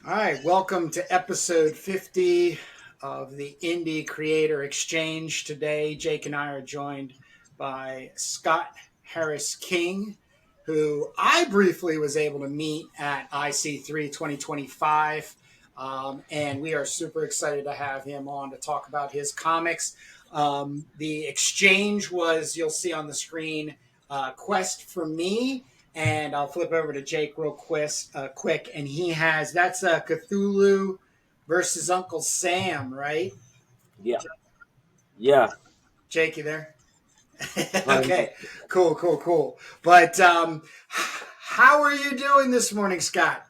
All right, welcome to episode 50 of the Indie Creator Exchange. Today, Jake and I are joined by Scott Harris King, who I briefly was able to meet at IC3 2025. And we are super excited to have him on to talk about his comics. The exchange was, you'll see on the screen, Quest for Me, and I'll flip over to Jake real quick. And he has that's Cthulhu versus Uncle Sam, right? Yeah, yeah. Jake, you there? I'm, Okay, cool. But how are you doing this morning, Scott?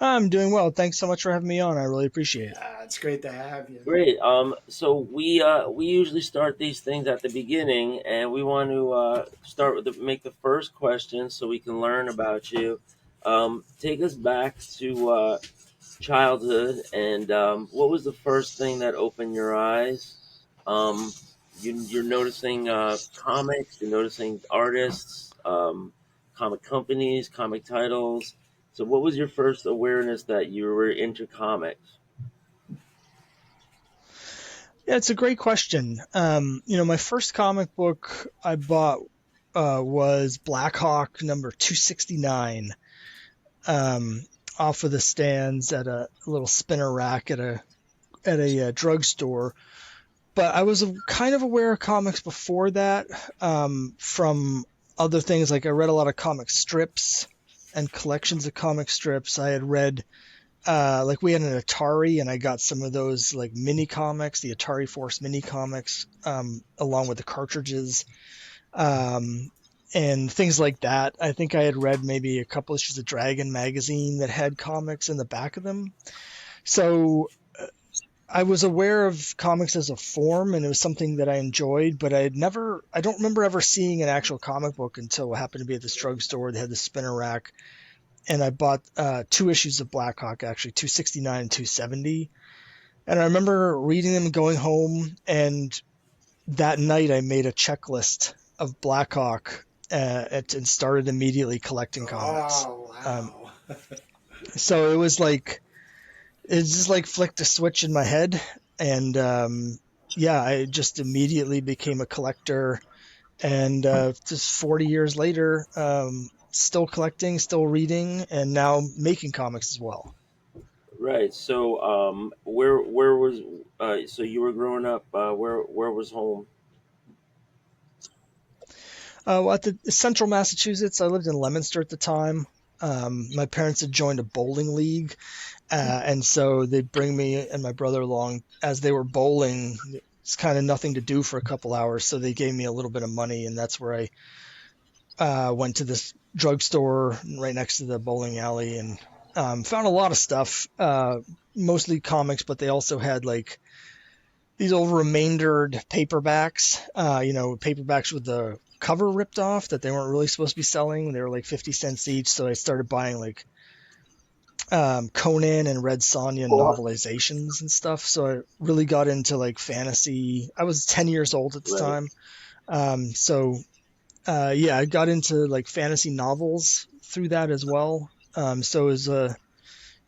I'm doing well. Thanks so much for having me on. I really appreciate it. It's great to have you. great. So we usually start these things at the beginning, and we want to start with make the first question so we can learn about you. Take us back to childhood, and what was the first thing that opened your eyes? Um, you're noticing comics, you're noticing artists, comic companies, comic titles. So, what was your first awareness that you were into comics? Yeah, it's a great question. My first comic book I bought was Black Hawk number 269, off of the stands at a little spinner rack at a drugstore. But I was kind of aware of comics before that, from other things. Like I read a lot of comic strips and collections of comic strips. I had read like we had an Atari, and I got some of those like mini comics, the Atari Force mini comics, along with the cartridges, um, and things like that. I think I had read maybe a couple issues of Dragon magazine that had comics in the back of them. So I was aware of comics as a form, and it was something that I enjoyed, but I don't remember ever seeing an actual comic book until I happened to be at this drugstore. They had the spinner rack, and I bought two issues of Black Hawk, actually, 269 and 270. And I remember reading them, going home, and that night I made a checklist of Black Hawk, and started immediately collecting comics. Oh Um, wow! so it just like flicked a switch in my head, and yeah, I just immediately became a collector. And just 40 years later, still collecting, still reading, and now making comics as well. Right. So, where was so you were growing up? Where was home? Well, at the Central Massachusetts, I lived in Leominster at the time. My parents had joined a bowling league, and so they'd bring me and my brother along as they were bowling. It's kind of nothing to do for a couple hours, so they gave me a little bit of money, and that's where I went to this drugstore right next to the bowling alley, and found a lot of stuff, mostly comics, but they also had like these old remaindered paperbacks, paperbacks with the cover ripped off that they weren't really supposed to be selling. They were like 50 cents each. So I started buying like Conan and Red Sonja novelizations and stuff. So I really got into like fantasy. I was 10 years old at the Right. time. Yeah, I got into like fantasy novels through that as well. So it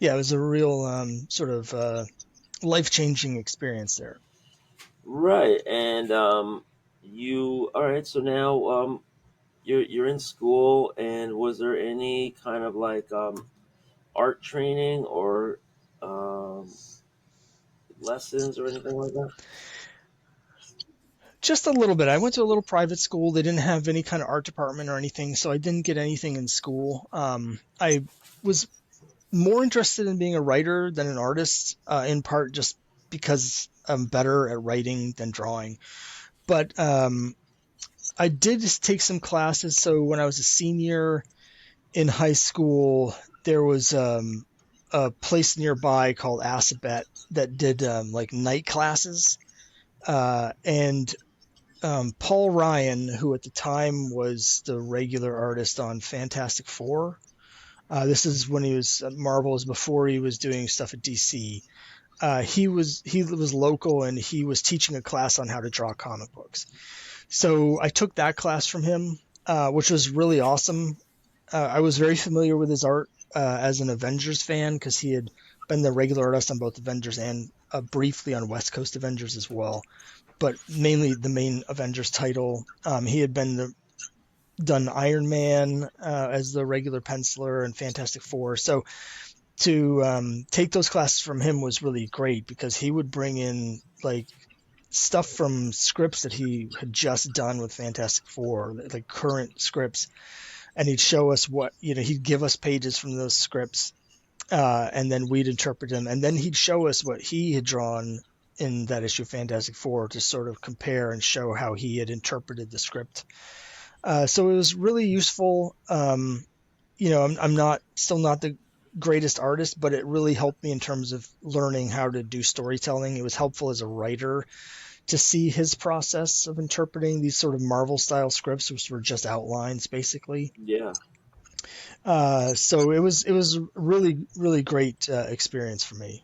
was a real sort of life changing experience there. Right. And you all right? So now you're in school, and was there any kind of like art training or um, lessons or anything like that? Just a little bit. I went to a little private school. They didn't have any kind of art department or anything, so I didn't get anything in school. I was more interested in being a writer than an artist, in part just because I'm better at writing than drawing. But I did just take some classes. So when I was a senior in high school, there was a place nearby called Assabet that did like night classes. And Paul Ryan, who at the time was the regular artist on Fantastic Four. This is when he was at Marvel, was before he was doing stuff at DC. He was local, and he was teaching a class on how to draw comic books. So I took that class from him, which was really awesome. I was very familiar with his art, as an Avengers fan because he had been the regular artist on both Avengers and briefly on West Coast Avengers as well, but mainly the main Avengers title. He had done Iron Man as the regular penciler and Fantastic Four. So to take those classes from him was really great because he would bring in like stuff from scripts that he had just done with Fantastic Four, like current scripts, and he'd show us he'd give us pages from those scripts, and then we'd interpret them, and then he'd show us what he had drawn in that issue of Fantastic Four to sort of compare and show how he had interpreted the script. So it was really useful. I'm still not the greatest artist, but it really helped me in terms of learning how to do storytelling. It was helpful as a writer to see his process of interpreting these sort of Marvel style scripts, which were just outlines basically. Yeah. So it was really, really great experience for me.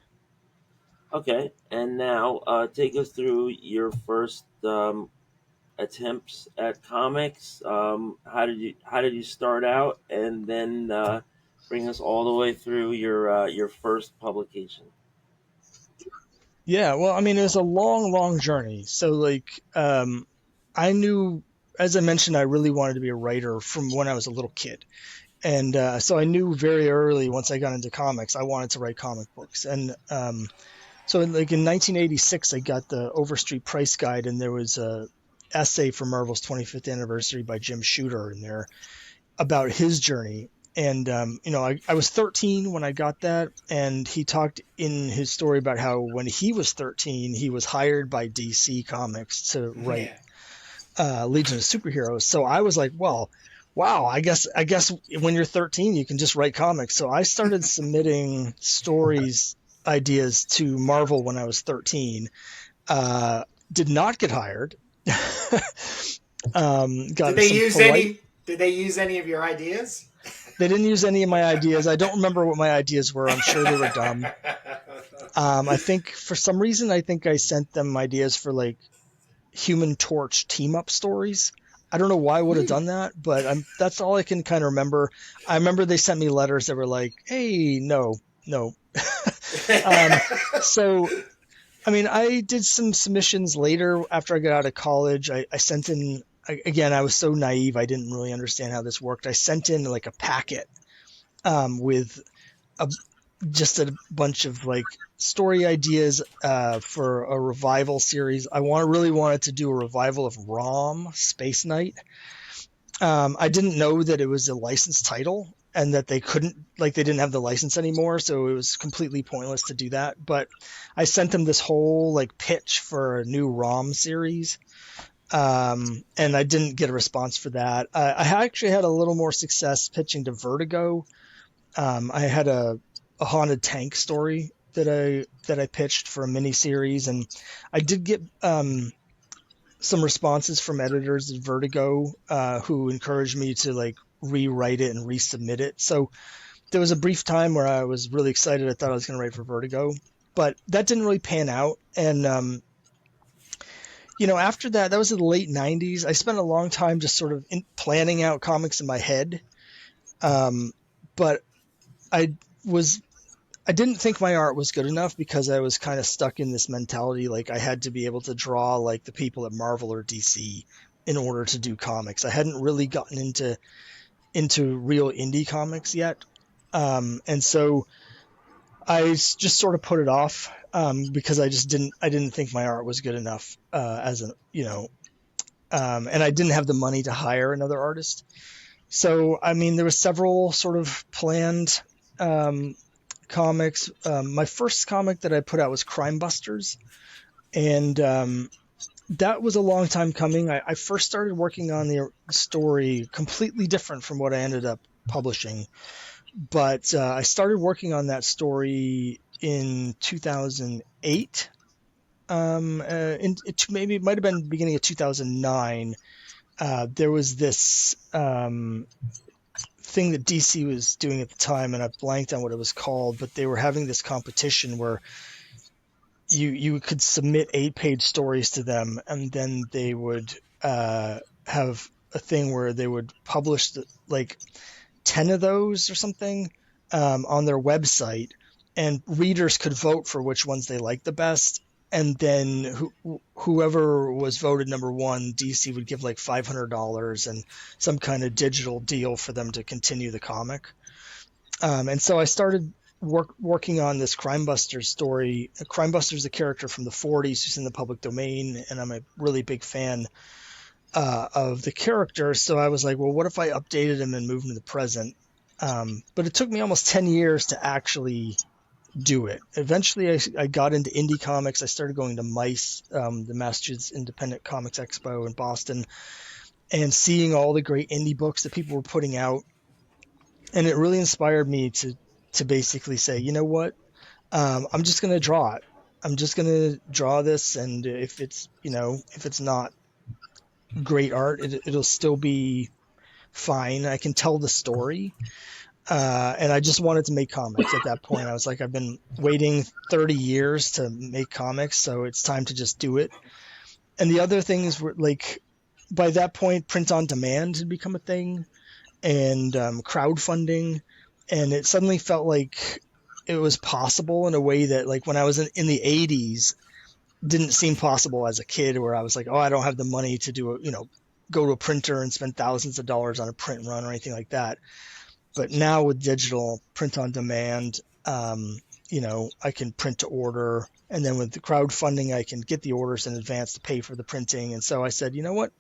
Okay. And now take us through your first attempts at comics. How did you start out, and then bring us all the way through your first publication? Yeah, well, I mean, it was a long, long journey. So, like, I knew, as I mentioned, I really wanted to be a writer from when I was a little kid. And so I knew very early, once I got into comics, I wanted to write comic books. And so, like, in 1986, I got the Overstreet Price Guide, and there was a essay for Marvel's 25th anniversary by Jim Shooter in there about his journey. And, I was 13 when I got that. And he talked in his story about how when he was 13, he was hired by DC Comics to write Legion of Superheroes. So I was like, well, wow, I guess when you're 13, you can just write comics. So I started submitting stories, ideas to Marvel when I was 13. Did not get hired. Did they use any of your ideas? They didn't use any of my ideas. I don't remember what my ideas were. I'm sure they were dumb. I think for some reason, I sent them ideas for like Human Torch team up stories. I don't know why I would have done that, but that's all I can kind of remember. I remember they sent me letters that were like, hey, no. So, I mean, I did some submissions later after I got out of college. I sent in, again, I was so naive. I didn't really understand how this worked. I sent in like a packet with just a bunch of like story ideas for a revival series. I really wanted to do a revival of ROM, Space Knight. I didn't know that it was a licensed title and that they didn't have the license anymore, so it was completely pointless to do that. But I sent them this whole like pitch for a new ROM series, and I didn't get a response for that. I actually had a little more success pitching to Vertigo. I had a haunted tank story that I pitched for a mini series, and I did get some responses from editors at Vertigo who encouraged me to like rewrite it and resubmit it. So there was a brief time where I was really excited. I thought I was going to write for Vertigo, but that didn't really pan out. And after that was in the late 90s. I spent a long time just sort of planning out comics in my head, but I didn't think my art was good enough because I was kind of stuck in this mentality like I had to be able to draw like the people at Marvel or DC in order to do comics. I hadn't really gotten into real indie comics yet, and so I just sort of put it off because I didn't think my art was good enough and I didn't have the money to hire another artist. So I mean, there was several sort of planned comics. My first comic that I put out was Crimebusters, and that was a long time coming. I first started working on the story completely different from what I ended up publishing, but I started working on that story in 2008. Maybe it might have been beginning of 2009. There was this thing that DC was doing at the time, and I blanked on what it was called, but they were having this competition where you could submit 8-page stories to them, and then they would have a thing where they would publish like 10 of those or something on their website, and readers could vote for which ones they liked the best. And then whoever was voted number one, DC would give like $500 and some kind of digital deal for them to continue the comic. And so I started working on this Crimebusters story. Crimebusters is a character from the 40s who's in the public domain, and I'm a really big fan of the character. So I was like, well, what if I updated him and moved him to the present? But it took me almost 10 years to actually do it. Eventually, I got into indie comics. I started going to MICE, the Massachusetts Independent Comics Expo in Boston, and seeing all the great indie books that people were putting out. And it really inspired me to basically say, you know what, I'm just going to draw it. I'm just going to draw this, and if it's not great art, it'll still be fine. I can tell the story. And I just wanted to make comics at that point. I was like, I've been waiting 30 years to make comics, so it's time to just do it. And the other things were like, by that point, print on demand had become a thing, and crowdfunding. And it suddenly felt like it was possible in a way that, like, when I was in the 80s, didn't seem possible as a kid, where I was like, oh, I don't have the money to do go to a printer and spend thousands of dollars on a print run or anything like that. But now with digital print on demand, I can print to order. And then with the crowdfunding, I can get the orders in advance to pay for the printing. And so I said, you know what?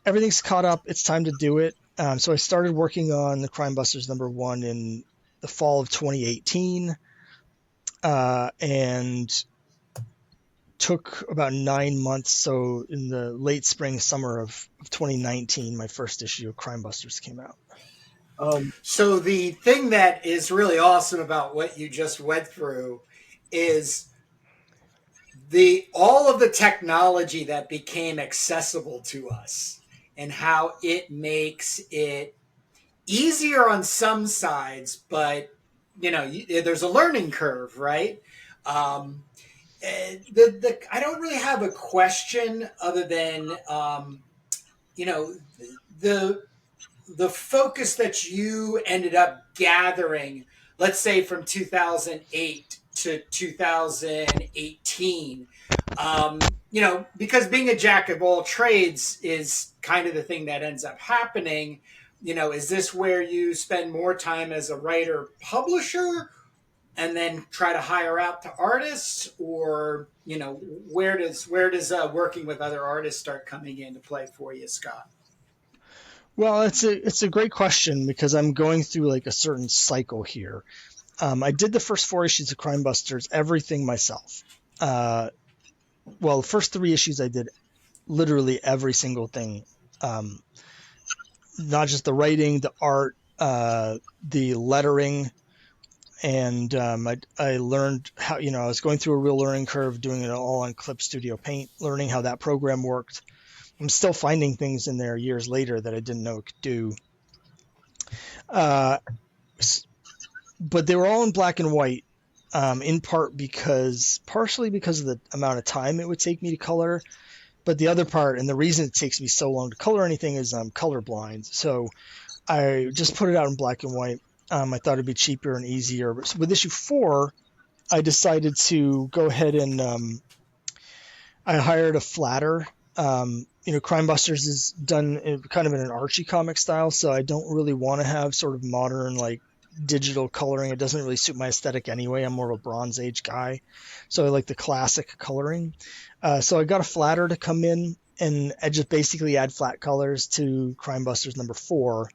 Everything's caught up. It's time to do it. So I started working on the Crimebusters #1 in the fall of 2018, and took about 9 months. So in the late spring, summer of 2019, my first issue of Crimebusters came out. So the thing that is really awesome about what you just went through is all of the technology that became accessible to us, and how it makes it easier on some sides, but there's a learning curve, right? I don't really have a question other than the focus that you ended up gathering, let's say from 2008 to 2018, because being a jack of all trades is kind of the thing that ends up happening. Is this where you spend more time as a writer publisher and then try to hire out to artists, or where does working with other artists start coming into play for you, Scott? Well, it's a great question, because I'm going through like a certain cycle here. I did the first 4 issues of Crimebusters, everything myself. The first 3 issues I did literally every single thing. Not just the writing, the art, the lettering. And I learned how, I was going through a real learning curve, doing it all on Clip Studio Paint, learning how that program worked. I'm still finding things in there years later that I didn't know it could do. But they were all in black and white, in part partially because of the amount of time it would take me to color. But the other part, and the reason it takes me so long to color anything, is I'm colorblind. So I just put it out in black and white. I thought it'd be cheaper and easier. So with issue 4, I decided to go ahead and I hired a flatter. Crimebusters is done kind of in an Archie comic style, so I don't really want to have sort of modern, like, digital coloring. It doesn't really suit my aesthetic anyway. I'm more of a Bronze Age guy, so I like the classic coloring. So I got a flatter to come in, and I just basically add flat colors to Crimebusters #4.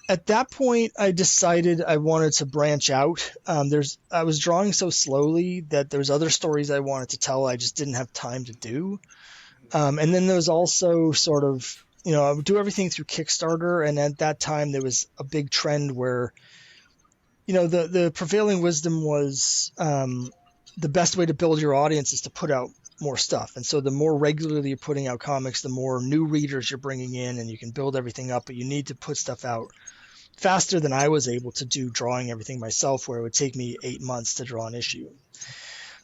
At that point, I decided I wanted to branch out. I was drawing so slowly that there's other stories I wanted to tell I just didn't have time to do. And then there was also sort of, I would do everything through Kickstarter, and at that time there was a big trend where, the prevailing wisdom was the best way to build your audience is to put out more stuff. And so the more regularly you're putting out comics, the more new readers you're bringing in, and you can build everything up, but you need to put stuff out faster than I was able to do drawing everything myself, where it would take me 8 months to draw an issue.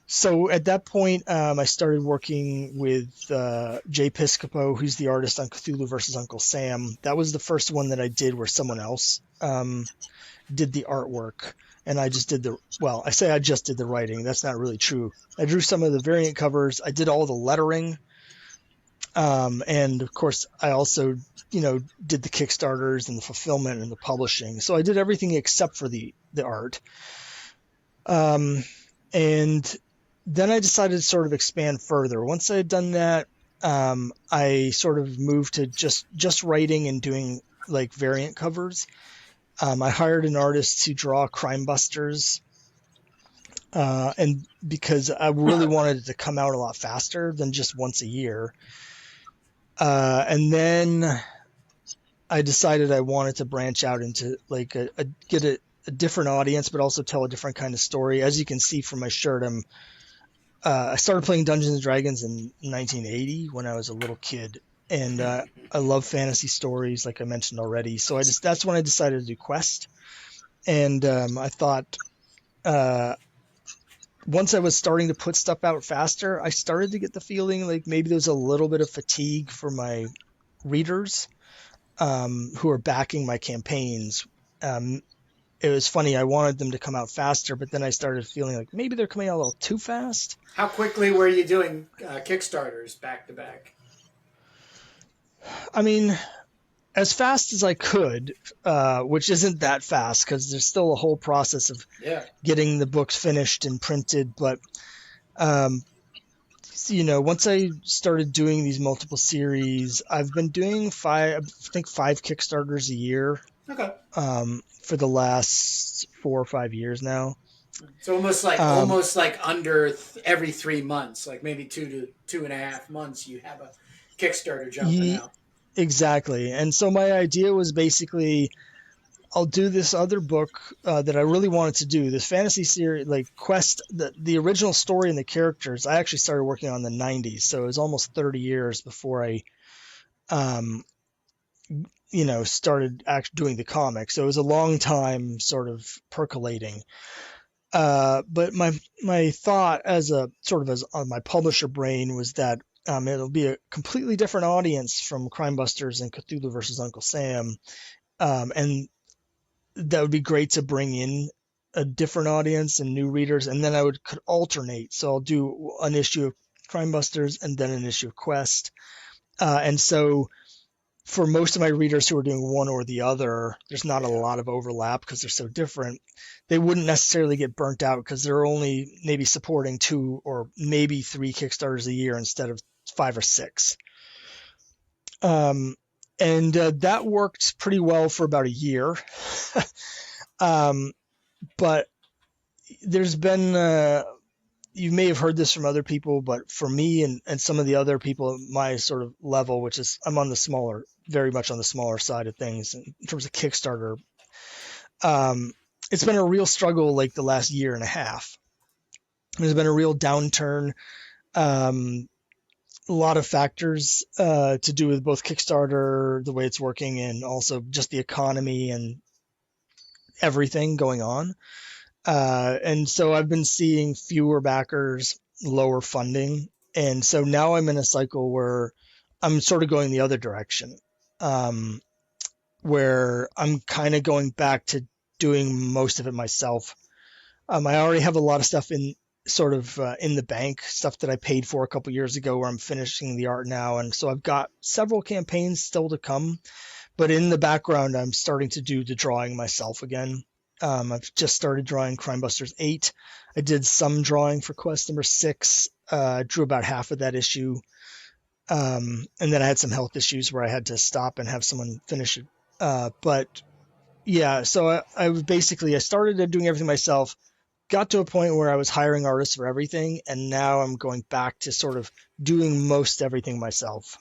So at that point, I started working with Jay Piscopo, who's the artist on Cthulhu versus Uncle Sam. That was the first one that I did where someone else did the artwork, and I just did I say I just did the writing. That's not really true. I drew some of the variant covers. I did all the lettering. And of course, I also, did the Kickstarters and the fulfillment and the publishing. So I did everything except for the art. And then I decided to sort of expand further. Once I had done that, I sort of moved to just writing and doing like variant covers. I hired an artist to draw Crimebusters, and because I really wanted it to come out a lot faster than just once a year. And then I decided I wanted to branch out into like get a different audience, but also tell a different kind of story. As you can see from my shirt, I started playing Dungeons and Dragons in 1980 when I was a little kid, and I love fantasy stories, like I mentioned already. So that's when I decided to do Quest, and I thought once I was starting to put stuff out faster, I started to get the feeling like maybe there's a little bit of fatigue for my readers who are backing my campaigns. It was funny. I wanted them to come out faster, but then I started feeling like maybe they're coming out a little too fast. How quickly were you doing Kickstarters back to back? I mean, as fast as I could, which isn't that fast because there's still a whole process of getting the books finished and printed. But, once I started doing these multiple series, I've been doing five Kickstarters a year. Okay. For the last 4 or 5 years now. So almost like under every 3 months, like maybe 2 to 2.5 months, you have a Kickstarter jumping out. Exactly. And so my idea was basically, I'll do this other book that I really wanted to do, this fantasy series, like Quest, the original story and the characters. I actually started working on the 90s, so it was almost 30 years before I started doing the comics. So it was a long time sort of percolating. But my thought as on my publisher brain was that it'll be a completely different audience from Crimebusters and Cthulhu versus Uncle Sam. And that would be great to bring in a different audience and new readers. And then could alternate. So I'll do an issue of Crimebusters and then an issue of Quest. And so for most of my readers who are doing one or the other, there's not a lot of overlap because they're so different. They wouldn't necessarily get burnt out because they're only maybe supporting 2 or maybe 3 Kickstarters a year instead of 5 or 6. And that worked pretty well for about a year. But there's been, you may have heard this from other people, but for me and some of the other people at my sort of level, which is I'm very much on the smaller side of things in terms of Kickstarter. It's been a real struggle like the last year and a half. There's been a real downturn. A lot of factors to do with both Kickstarter, the way it's working, and also just the economy and everything going on. And so I've been seeing fewer backers, lower funding. And so now I'm in a cycle where I'm sort of going the other direction, where I'm kind of going back to doing most of it myself. I already have a lot of stuff in the bank, stuff that I paid for a couple years ago where I'm finishing the art now. And so I've got several campaigns still to come, but in the background, I'm starting to do the drawing myself again. I've just started drawing Crimebusters 8. I did some drawing for Quest number 6, drew about half of that issue. And then I had some health issues where I had to stop and have someone finish it. But yeah, so I started doing everything myself, got to a point where I was hiring artists for everything. And now I'm going back to sort of doing most everything myself.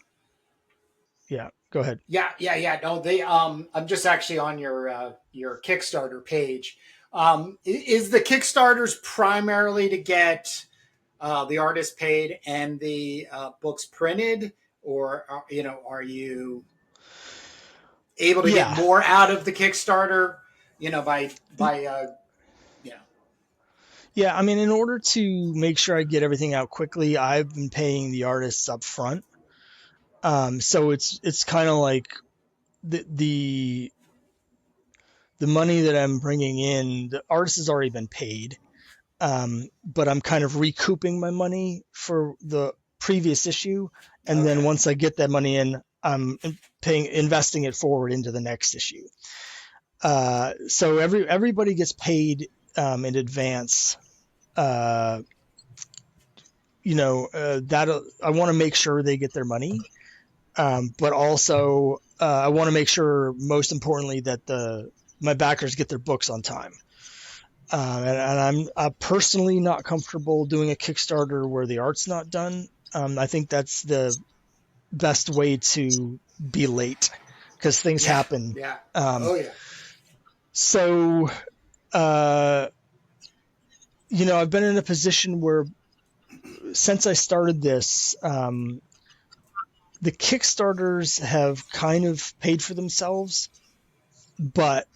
Yeah, go ahead. Yeah. No, I'm just actually on your Kickstarter page. Is the Kickstarters primarily to get the artist paid and the books printed, or are you able to get more out of the Kickstarter? Yeah, I mean, in order to make sure I get everything out quickly, I've been paying the artists up front. So it's kind of like the the money that I'm bringing in, the artist has already been paid. But I'm kind of recouping my money for the previous issue. And then Okay. once I get that money in, I'm investing it forward into the next issue. So everybody gets paid in advance. That I want to make sure they get their money, but also I want to make sure, most importantly, that my backers get their books on time. And I'm personally not comfortable doing a Kickstarter where the art's not done. I think that's the best way to be late, because things happen. Yeah. Um, Oh yeah. so, I've been in a position where, since I started this, the Kickstarters have kind of paid for themselves, but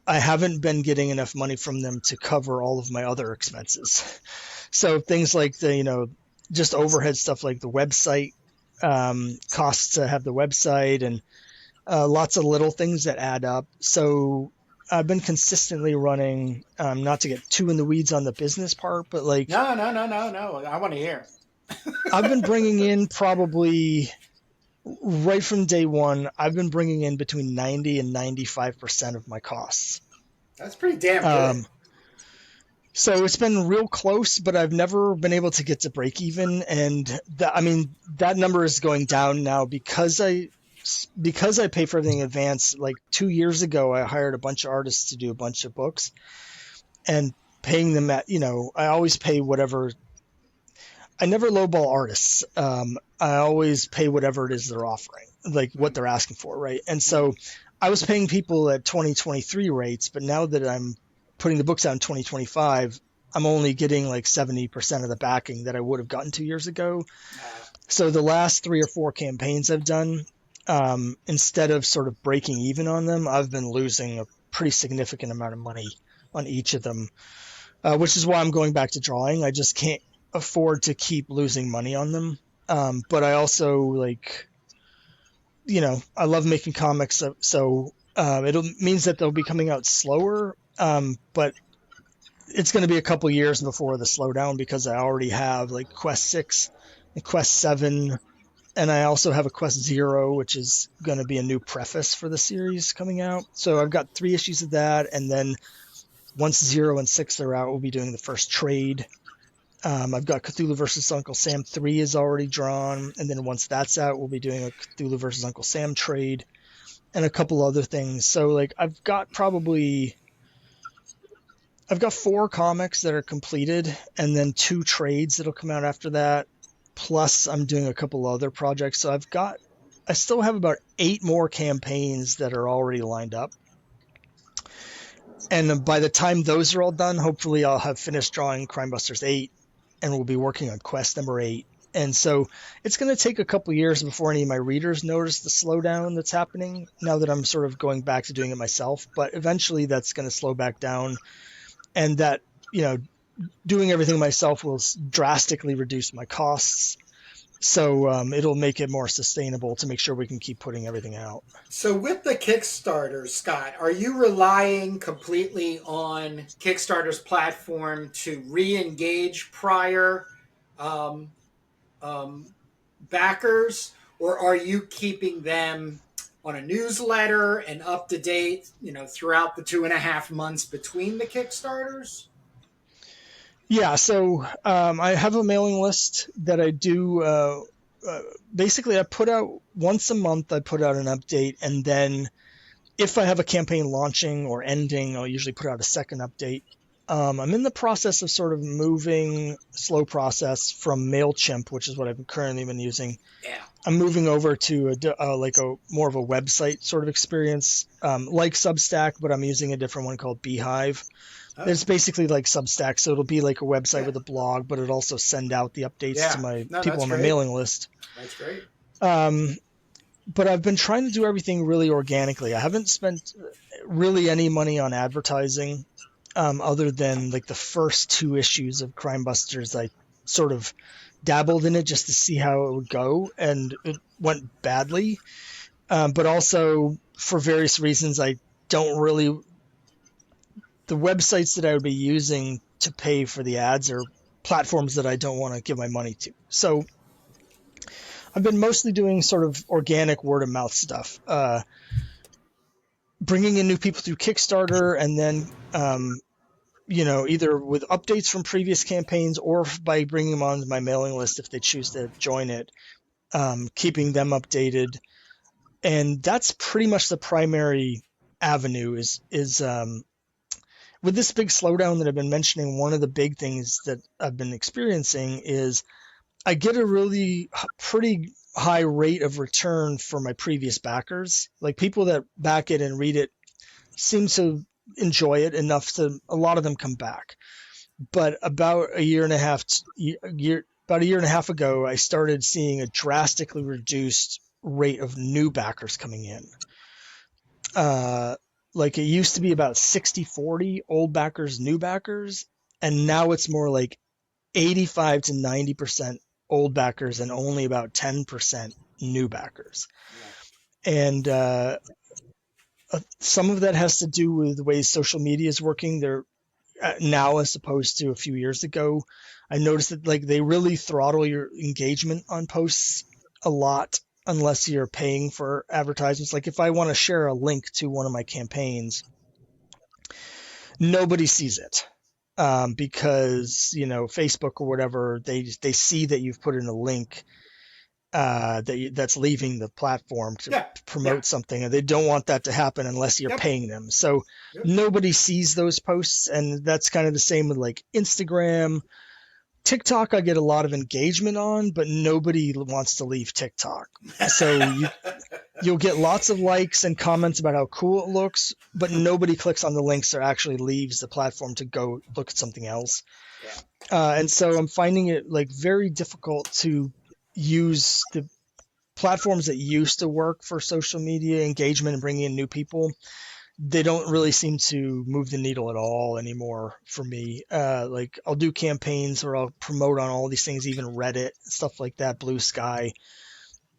I haven't been getting enough money from them to cover all of my other expenses. So things like just overhead stuff like the website, costs to have the website, and lots of little things that add up. So I've been consistently running, not to get too in the weeds on the business part, but like, No. I want to hear. I've been bringing in probably right from day one, I've been bringing in between 90 and 95% of my costs. That's pretty damn good. So it's been real close, but I've never been able to get to break even. And that number is going down now because I pay for everything in advance. Like 2 years ago, I hired a bunch of artists to do a bunch of books, and paying them at, I always pay whatever. I never lowball artists. I always pay whatever it is they're offering, like what they're asking for, right? And so I was paying people at 2023 rates, but now that I'm putting the books out in 2025, I'm only getting like 70% of the backing that I would have gotten 2 years ago. So the last 3 or 4 campaigns I've done, instead of sort of breaking even on them, I've been losing a pretty significant amount of money on each of them, which is why I'm going back to drawing. I just can't afford to keep losing money on them. But I also I love making comics, so it means that they'll be coming out slower. But it's going to be a couple years before the slowdown, because I already have like Quest 6 and Quest 7, and I also have a Quest 0, which is going to be a new preface for the series coming out. So I've got 3 issues of that, and then once 0 and 6 are out, we'll be doing the first trade. I've got Cthulhu versus Uncle Sam 3 is already drawn, and then once that's out, we'll be doing a Cthulhu versus Uncle Sam trade and a couple other things. So like I've got 4 comics that are completed, and then 2 trades that'll come out after that. Plus I'm doing a couple other projects. So I still have about 8 more campaigns that are already lined up. And by the time those are all done, hopefully I'll have finished drawing Crimebusters 8, and we'll be working on Quest number 8. And so it's going to take a couple years before any of my readers notice the slowdown that's happening, now that I'm sort of going back to doing it myself. But eventually that's going to slow back down, and that, doing everything myself will drastically reduce my costs. So it'll make it more sustainable to make sure we can keep putting everything out. So with the Kickstarter, Scott, are you relying completely on Kickstarter's platform to re-engage prior backers, or are you keeping them on a newsletter and up to date, throughout the 2.5 months between the Kickstarters? Yeah, so I have a mailing list that I do. Basically, I put out once a month. I put out an update, and then if I have a campaign launching or ending, I'll usually put out a second update. I'm in the process of sort of moving, slow process, from MailChimp, which is what I've currently been using. Yeah. I'm moving over to a more of a website sort of experience, like Substack, but I'm using a different one called Beehive. It's basically like Substack, so it'll be like a website with a blog, but it'll also send out the updates to my people on my mailing list. That's great. But I've been trying to do everything really organically. I haven't spent really any money on advertising, other than like the first 2 issues of Crimebusters. I sort of dabbled in it just to see how it would go, and it went badly. But also for various reasons, I don't really the websites that I would be using to pay for the ads are platforms that I don't want to give my money to. So I've been mostly doing sort of organic word of mouth stuff, bringing in new people through Kickstarter, and then either with updates from previous campaigns or by bringing them onto my mailing list if they choose to join it, keeping them updated. And that's pretty much the primary avenue is with this big slowdown that I've been mentioning. One of the big things that I've been experiencing is I get a really pretty high rate of return for my previous backers. Like, people that back it and read it seem to enjoy it enough to a lot of them come back. But about a year and a half ago, I started seeing a drastically reduced rate of new backers coming in. Like, it used to be about 60-40 old backers, new backers, and now it's more like 85 to 90% old backers and only about 10% new backers. Yeah. And some of that has to do with the way social media is working there now as opposed to a few years ago. I noticed that, like, they really throttle your engagement on posts a lot unless you're paying for advertisements. Like, if I want to share a link to one of my campaigns, nobody sees it. Because Facebook or whatever, they see that you've put in a link that's leaving the platform to promote something, and they don't want that to happen unless you're paying them. So nobody sees those posts, and that's kind of the same with like Instagram. TikTok, I get a lot of engagement on, but nobody wants to leave TikTok. So you'll get lots of likes and comments about how cool it looks, but nobody clicks on the links or actually leaves the platform to go look at something else. And so I'm finding it like very difficult to use the platforms that used to work for social media engagement and bringing in new people. They don't really seem to move the needle at all anymore for me. Like, I'll do campaigns or I'll promote on all these things, even Reddit, stuff like that, Blue Sky.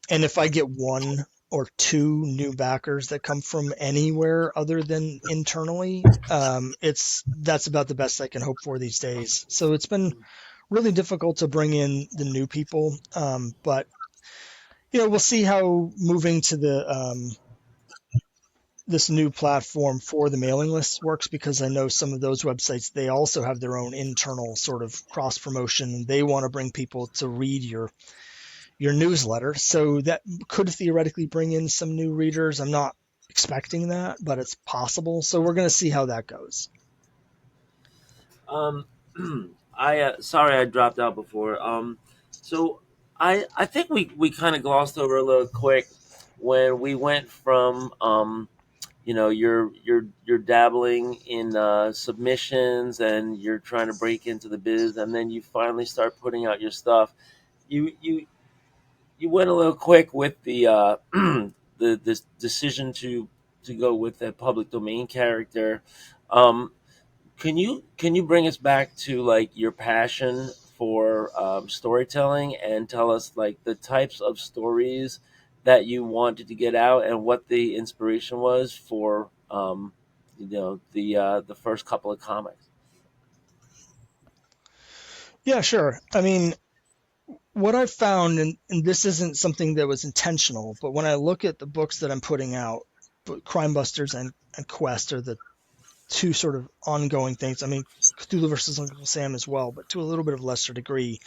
And if I get one or two new backers that come from anywhere other than internally, that's about the best I can hope for these days. So it's been really difficult to bring in the new people. But we'll see how moving to the this new platform for the mailing lists works, because I know some of those websites, they also have their own internal sort of cross promotion. They want to bring people to read your newsletter, so that could theoretically bring in some new readers. I'm not expecting that, but it's possible. So we're going to see how that goes. Sorry I dropped out before. So I think we kind of glossed over a little quick when we went from you're dabbling in submissions and you're trying to break into the biz, and then you finally start putting out your stuff. You went a little quick with the the decision to go with a public domain character. Um, can you bring us back to like your passion for storytelling, and tell us like the types of stories that you wanted to get out and what the inspiration was for the first couple of comics? Yeah, sure. I mean, what I've found, and this isn't something that was intentional, but when I look at the books that I'm putting out, Crimebusters and Quest are the two sort of ongoing things. I mean, Cthulhu versus Uncle Sam as well, but to a little bit of lesser degree.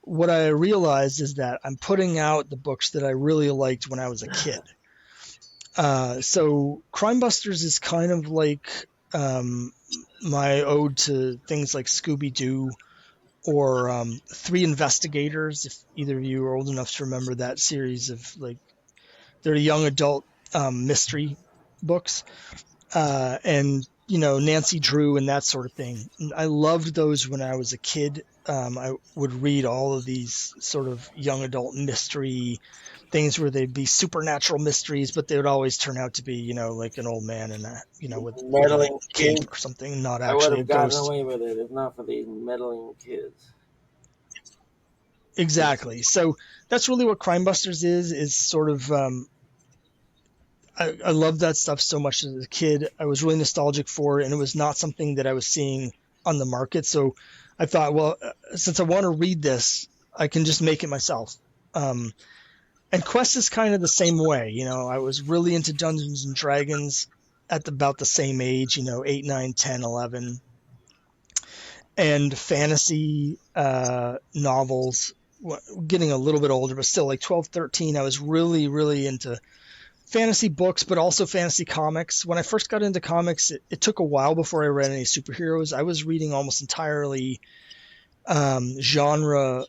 What I realized is that I'm putting out the books that I really liked when I was a kid. So Crimebusters is kind of like my ode to things like Scooby-Doo or Three Investigators, if either of you are old enough to remember that series of, like, they're young adult mystery books. And Nancy Drew and that sort of thing. I loved those when I was a kid. I would read all of these sort of young adult mystery things where they'd be supernatural mysteries, but they would always turn out to be, like an old man and with Meddling a cape kids. or something, not I would actually a have gotten ghost. away with it if not for these meddling kids. Exactly. So that's really what Crimebusters is sort of. I loved that stuff so much as a kid. I was really nostalgic for it, and it was not something that I was seeing on the market. So I thought, well, since I want to read this, I can just make it myself. Um, and Quest is kind of the same way. I was really into Dungeons and Dragons at about the same age, 8, 9, 10, 11, and fantasy novels, getting a little bit older, but still like 12, 13, I was really, really into fantasy books, but also fantasy comics. When I first got into comics, it took a while before I read any superheroes. I was reading almost entirely genre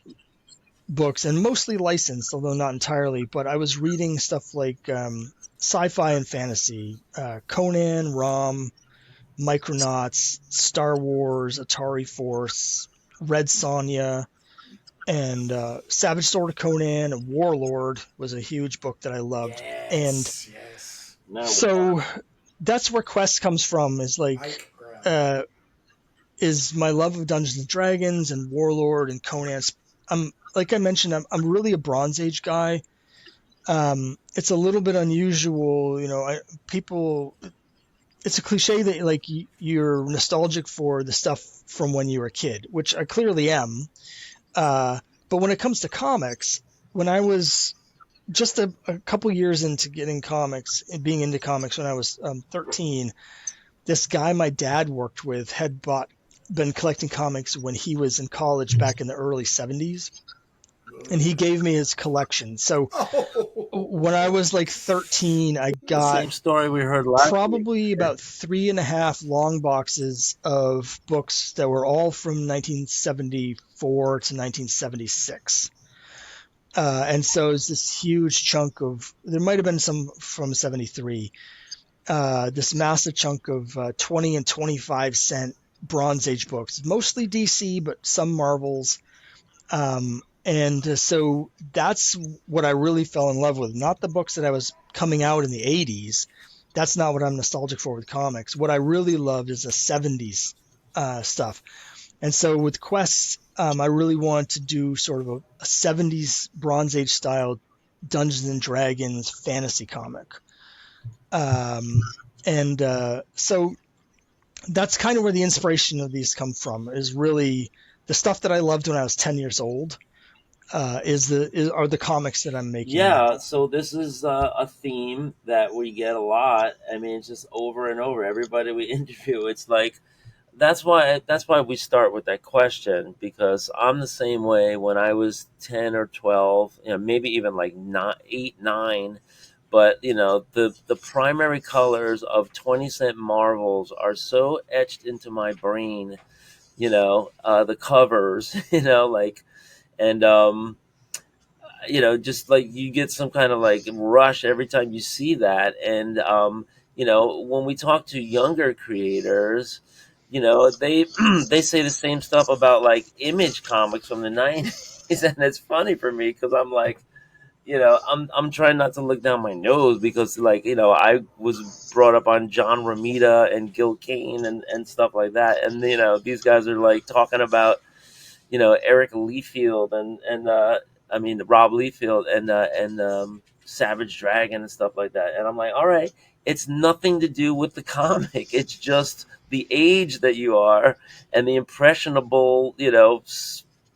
books, and mostly licensed, although not entirely. But I was reading stuff like sci-fi and fantasy, Conan, Rom, Micronauts, Star Wars, Atari Force, Red Sonja, and Savage Sword of Conan, and Warlord was a huge book that I loved. And Yes, yes. so that's where Quest comes from, is like is my love of Dungeons and Dragons and Warlord and Conan. Like I mentioned, I'm really a Bronze Age guy. It's a little bit unusual, people. It's a cliche that like you're nostalgic for the stuff from when you were a kid, which I clearly am. But when it comes to comics, when I was just a couple years into getting comics and being into comics when I was 13, this guy my dad worked with had been collecting comics when he was in college back in the early 70s. And he gave me his collection. So when I was like 13, I The got same story we heard last probably week. about 3.5 long boxes of books that were all from 1974 to 1976. And so it's this huge chunk of, there might have been some from 73, this massive chunk of 20 and 25 cent Bronze Age books, mostly DC, but some Marvels. So that's what I really fell in love with. Not the books that I was coming out in the 80s. That's not what I'm nostalgic for with comics. What I really loved is the 70s stuff. And so with Quest, I really want to do sort of a 70s Bronze Age style Dungeons and Dragons fantasy comic. So that's kind of where the inspiration of these come from, is really the stuff that I loved when I was 10 years old. Are the comics that I'm making now. So this is a theme that we get a lot. I mean, it's just over and over. Everybody we interview, it's like that's why we start with that question, because I'm the same way. When I was 10 or 12, maybe even like 8, 9. But the primary colors of 20-cent Marvels are so etched into my brain. The covers. Like, and just like you get some kind of like rush every time you see that. And when we talk to younger creators, they they say the same stuff about like Image comics from the 90s. And it's funny for me because I'm like, I'm trying not to look down my nose, because like, I was brought up on John Romita and Gil Kane and stuff like that. And these guys are like talking about Eric Leafield and I mean Rob Liefeld and Savage Dragon and stuff like that. And I'm like, all right, it's nothing to do with the comic. It's just the age that you are and the impressionable,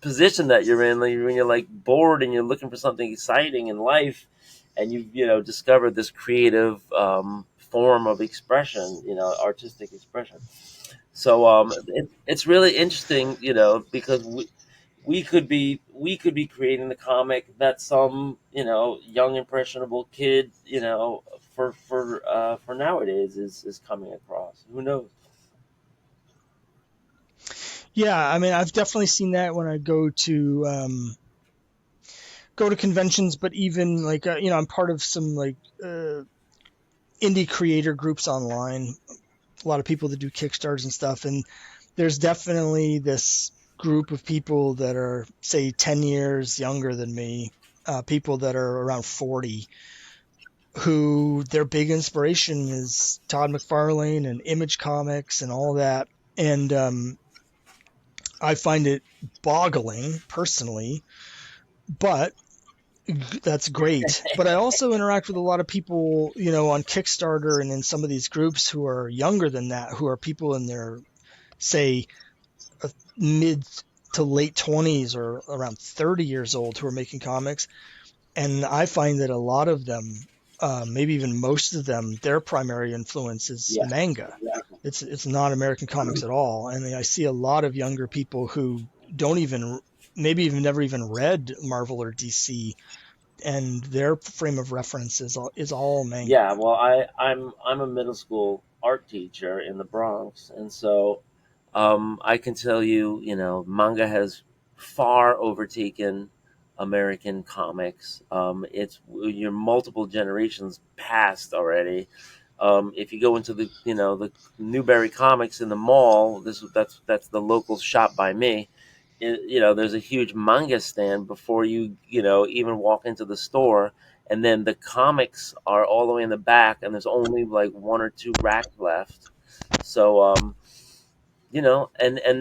position that you're in. Like, when you're like bored and you're looking for something exciting in life, and you've discovered this creative form of expression, artistic expression. So it's really interesting, because we could be creating the comic that some young impressionable kid for nowadays is coming across. Who knows? Yeah, I mean, I've definitely seen that when I go to conventions, but even like I'm part of some like indie creator groups online. A lot of people that do Kickstarters and stuff, and there's definitely this group of people that are, say, 10 years younger than me, people that are around 40, who their big inspiration is Todd McFarlane and Image Comics and all that. And I find it boggling personally, but That's great. But I also interact with a lot of people, on Kickstarter and in some of these groups who are younger than that, who are people in their, say, mid to late 20s or around 30 years old who are making comics. And I find that a lot of them, maybe even most of them, their primary influence is Yeah, manga. exactly. It's not American comics at all. And I see a lot of younger people who don't even, maybe even never even read Marvel or DC, and their frame of reference is all manga. Yeah, well, I'm a middle school art teacher in the Bronx, and so I can tell you, manga has far overtaken American comics. It's you're multiple generations past already. If you go into the Newberry Comics in the mall, that's the local shop by me. There's a huge manga stand before you even walk into the store, and then the comics are all the way in the back, and there's only like one or two racks left. So and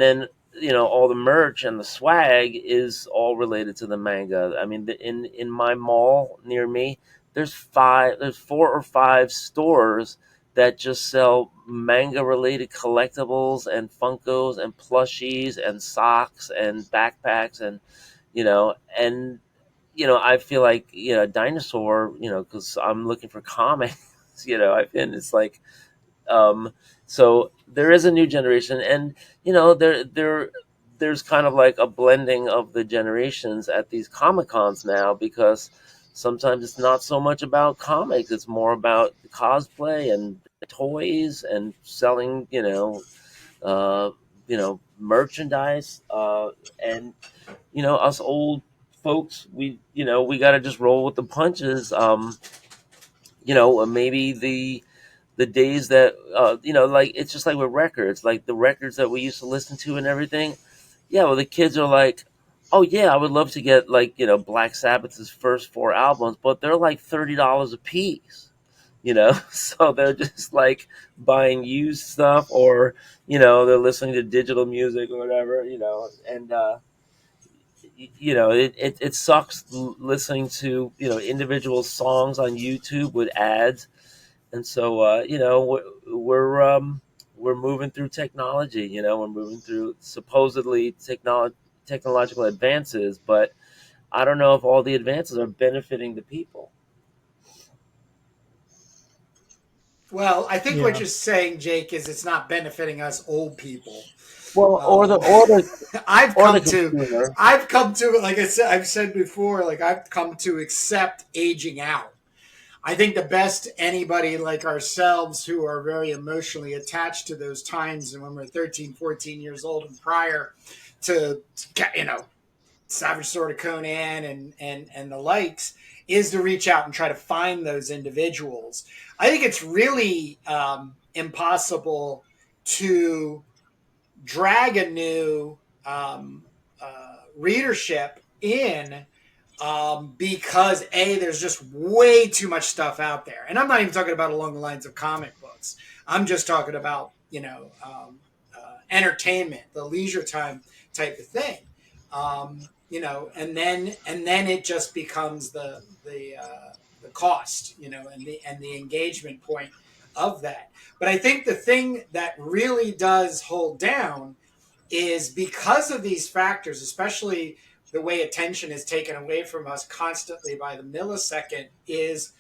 then all the merch and the swag is all related to the manga. I mean, in my mall near me, there's 4 or 5 stores that just sell manga related collectibles and Funkos and plushies and socks and backpacks and and I feel like dinosaur, because I'm looking for comics. And it's like um, so there is a new generation, and there's kind of like a blending of the generations at these comic cons now, because sometimes it's not so much about comics; it's more about cosplay and toys and selling, uh, merchandise, and us old folks, we got to just roll with the punches. Maybe the days that like it's just like with records, like the records that we used to listen to and everything. Yeah, well, the kids are like, oh yeah, I would love to get like Black Sabbath's first 4 albums, but they're like $30 a piece. So they're just like buying used stuff, or they're listening to digital music or whatever. And it sucks listening to individual songs on YouTube with ads. And so we're moving through technology. We're moving through supposedly technological advances, but I don't know if all the advances are benefiting the people. Well, I think what Yeah. you're saying, Jake, is it's not benefiting us old people. Well, or the Um, or the I've or the come to, consumer. I've come to, like I've said before, like I've come to accept aging out. I think the best anybody like ourselves who are very emotionally attached to those times and when we're 13, 14 years old and prior to, Savage Sword of Conan and the likes, is to reach out and try to find those individuals. I think it's really impossible to drag a new readership in because there's just way too much stuff out there, and I'm not even talking about along the lines of comic books. I'm just talking about entertainment, the leisure time type of thing. And then it just becomes the cost, and the engagement point of that. But I think the thing that really does hold down is because of these factors, especially the way attention is taken away from us constantly by the millisecond, is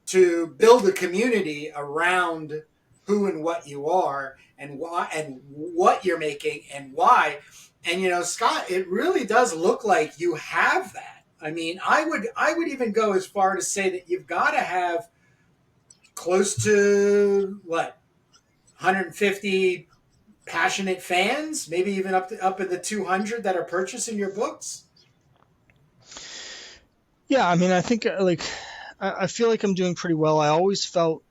to build a community around who and what you are and why and what you're making and why. And Scott, it really does look like you have that. I mean, I would even go as far to say that you've got to have close to what 150 passionate fans, maybe even up in the 200 that are purchasing your books. Yeah, I mean, I think I feel like I'm doing pretty well. I always felt,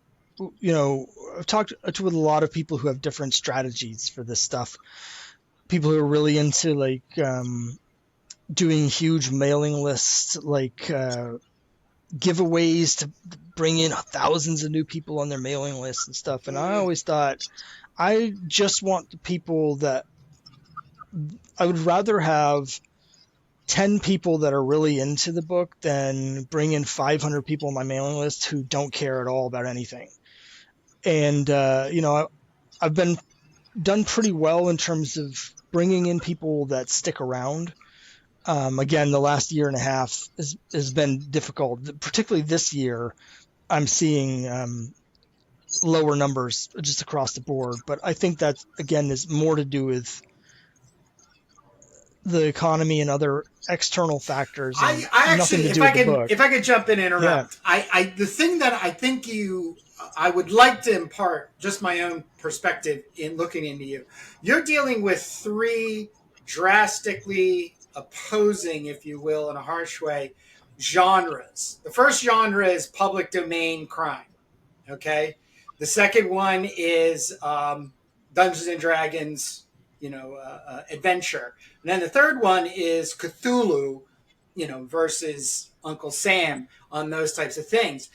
I've talked with a lot of people who have different strategies for this stuff. People who are really into doing huge mailing lists, giveaways to bring in thousands of new people on their mailing lists and stuff. And I always thought, I just want the people that I would rather have 10 people that are really into the book than bring in 500 people on my mailing list who don't care at all about anything. And, I've been done pretty well in terms of bringing in people that stick around. Again, the last year and a half has been difficult, particularly this year. I'm seeing lower numbers just across the board, but I think that, again, is more to do with the economy and other external factors, and I nothing actually, to do with the book. if I could jump in and Yeah. interrupt, the thing that I think I would like to impart just my own perspective in looking into you. You're dealing with three drastically opposing, if you will, in a harsh way, genres. The first genre is public domain crime. Okay. The second one is Dungeons and Dragons, adventure. And then the third one is Cthulhu, versus Uncle Sam on those types of things.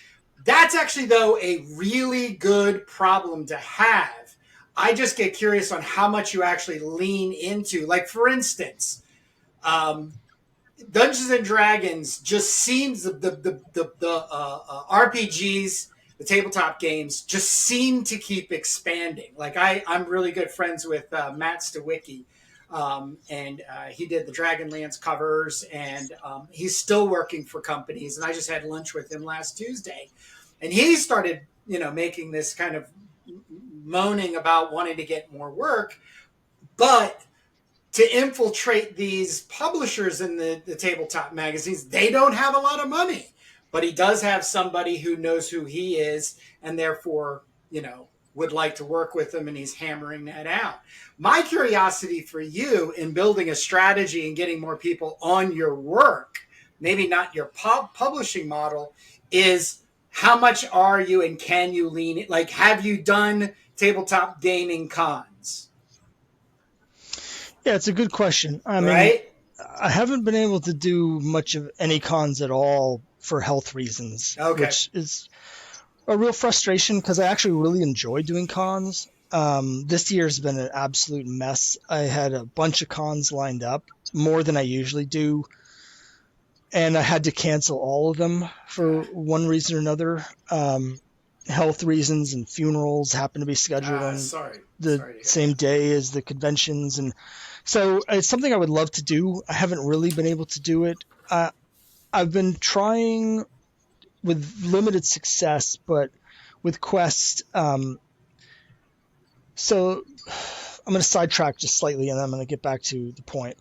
That's actually, though, a really good problem to have. I just get curious on how much you actually lean into. Like, for instance, Dungeons and Dragons just seems the RPGs, the tabletop games, just seem to keep expanding. Like I'm really good friends with Matt Stawicki, and he did the Dragonlance covers, and he's still working for companies. And I just had lunch with him last Tuesday, and he started, making this kind of moaning about wanting to get more work, but to infiltrate these publishers in the tabletop magazines, they don't have a lot of money. But he does have somebody who knows who he is and therefore, would like to work with him, and he's hammering that out. My curiosity for you in building a strategy and getting more people on your work, maybe not your publishing model, is how much are you and can you lean in? Like, have you done tabletop gaming cons? Yeah, it's a good question. I mean, right? I haven't been able to do much of any cons at all for health reasons, which is a real frustration because I actually really enjoy doing cons. This year's been an absolute mess. I had a bunch of cons lined up, more than I usually do, and I had to cancel all of them for one reason or another. Health reasons and funerals happen to be scheduled on the same day as the conventions, and so it's something I would love to do. I haven't really been able to do it. I've been trying with limited success, but with Quest. So I'm going to sidetrack just slightly, and then I'm going to get back to the point.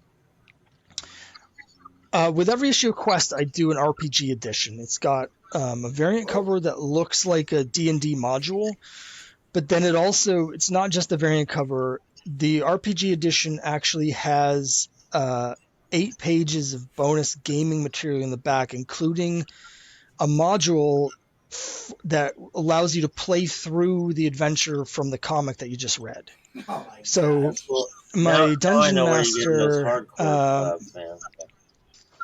With every issue of Quest, I do an RPG edition. It's got a variant cover that looks like a D&D module, but then it's not just a variant cover. The RPG edition actually has 8 pages of bonus gaming material in the back, including a module that allows you to play through the adventure from the comic that you just read. Oh so cool. my Dungeon Master,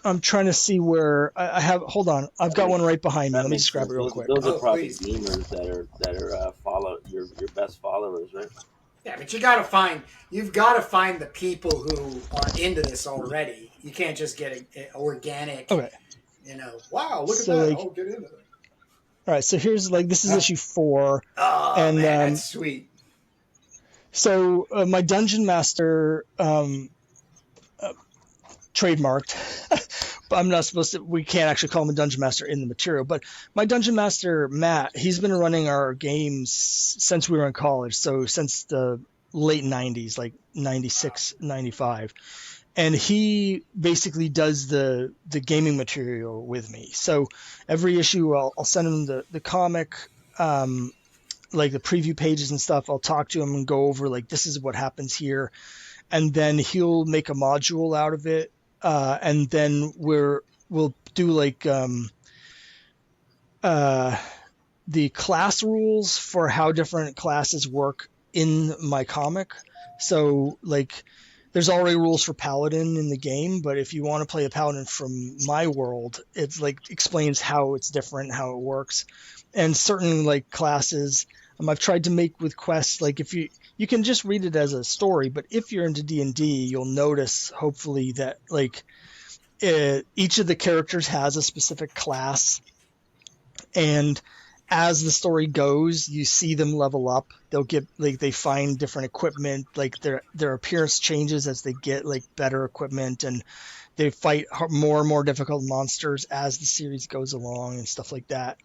I'm trying to see where I have. Hold on, I've got one right behind me. Let me just grab it real quick. Those are probably gamers that are follow your best followers, right? Yeah, but you've got to find the people who are into this already. You can't just get an organic. Okay. Wow, look at that. I'll get into it. All right, so here's this is issue 4. Oh, and man, that's sweet. So my Dungeon Master trademarked, but I'm not supposed to. We can't actually call him a Dungeon Master in the material. But my Dungeon Master Matt, he's been running our games since we were in college. So since the late 90s, like 96, 95. And he basically does the gaming material with me. So every issue, I'll send him the comic, like the preview pages and stuff. I'll talk to him and go over this is what happens here, and then he'll make a module out of it, and then we'll do the class rules for how different classes work in my comic. So there's already rules for Paladin in the game, but if you want to play a Paladin from my world, it's explains how it's different, how it works. And certain classes, I've tried to make with quests, if you can just read it as a story, but if you're into D&D, you'll notice hopefully that each of the characters has a specific class, and as the story goes, you see them level up. They'll get they find different equipment, like their appearance changes as they get like better equipment, and they fight more and more difficult monsters as the series goes along and stuff like that.